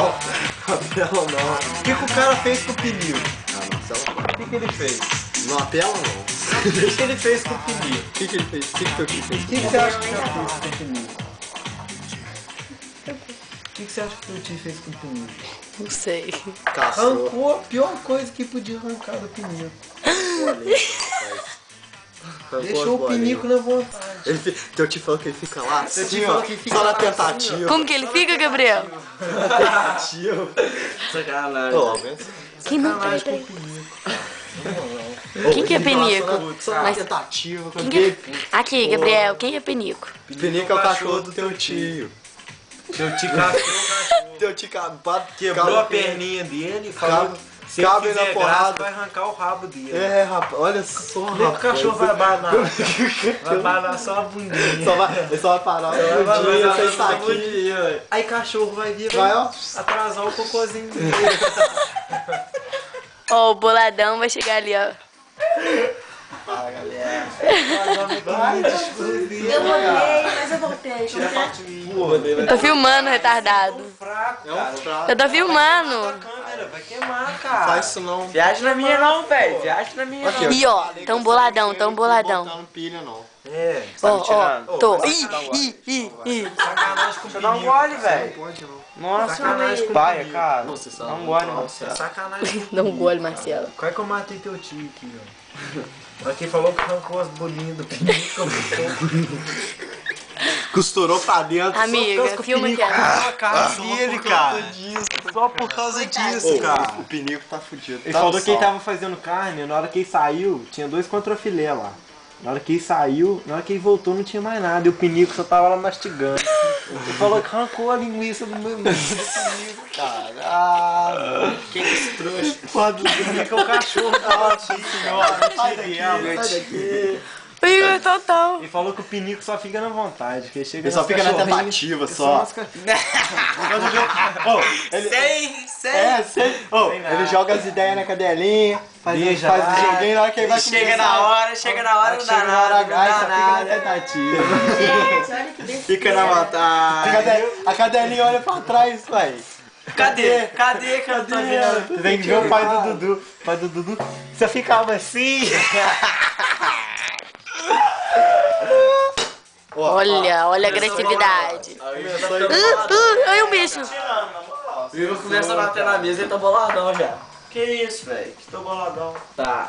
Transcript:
não. Apela não. O que o cara fez com o pneu? Ah, Marcelo, O que ele fez? não apela não. O que ele fez com o pneu? O que ele fez? O que foi que ele fez? O que você acha que já fez com o pneu? O que você acha que o tio fez com o pneu? Não sei. Caçou. Arrancou a pior coisa que podia arrancar do pneu. Deixou o pinico na vontade. Teu tio falou que ele fica lá Teu assim, tio ó, falou que fica só na lá assim, tentativa. Como que ele fica, Gabriel? Tentativa. Sacanagem. Ô, mas... Quem não Sacanagem com tem? o pinico. Quem que é penico? Só na Mas- tentativa. Quem que é... Aqui, Gabriel, quem é penico? Pinico é o cachorro do teu tio. Teu tio cachorro, Teu tio quebrou a perninha dele e falou que se ele cabe na fizer porrada. graça vai arrancar o rabo dele. É, rapaz, olha só, Nem o rapaz. cachorro vai abanar. Vai abanar só a bundinha. Ele só vai parar Vai um dia, abanar sem só a saquinho. bundinha, velho. Aí cachorro vai vir Vai, ó. atrasar o cocôzinho dele. Ó, o boladão vai chegar ali, ó. Fala, galera. Demorei, mas eu voltei. Porra, dele Eu tô filmando, retardado. Fraco, é um fraco. Eu tô filmando. A câmera vai queimar, cara. Faz isso não. Viagem na minha não, velho. Viagem na minha Aqui, não. E ó, tão boladão, tão boladão. Não botando pilha, não. É, Ó, tirando? ó, tô. Ih. sacanagem com o Você não pinico. gole, Não velho. pode, não. Nossa, Sacanagem com paia, comigo. cara. Você sabe. Não gole, não. É sacanagem com Dá um gole, Marcelo. Qual é que eu matei teu tio aqui, ó? Aqui falou que arrancou as bolinhas do pinico. Costurou pra dentro. Amiga, filma aqui, ó. A cara dele, cara. Só por causa disso, cara. O pinico tá fudido. Ele Tá falou no que ele sol. tava fazendo carne, na hora que ele saiu, tinha 2 contrafilé lá. Na hora que ele saiu, na hora que ele voltou não tinha mais nada, e o pinico só tava lá mastigando. Ele falou que arrancou a linguiça do meu pinico. Caralho. Que esse trouxa. Foda do pinico é o cachorro da Nossa Senhora. Sai daqui, sai daqui. O Igor total. Ele falou que o pinico só fica na vontade, que ele chega Ele só nas fica na cachorrinhas, tentativa, ele só. nas ca- Ô, ele- Sei. É, sei. Ô, ele joga as ideias na cadelinha, faz o joguinho, na hora que ele vai começar. Chega na hora, não dá Chega na hora nada, H e não só dá fica na nada. tentativa. Gente, olha que besteira. Fica na vontade. A cadelinha olha pra trás, vai. Cadê que eu não tô vendo? Você tem que ver o pai do Dudu. O pai do Dudu só ficava assim. Olha a agressividade. Olha o bicho. O Igor começa a bater na mesa e ele tá boladão já. Que isso, velho? Que tô boladão. Tá.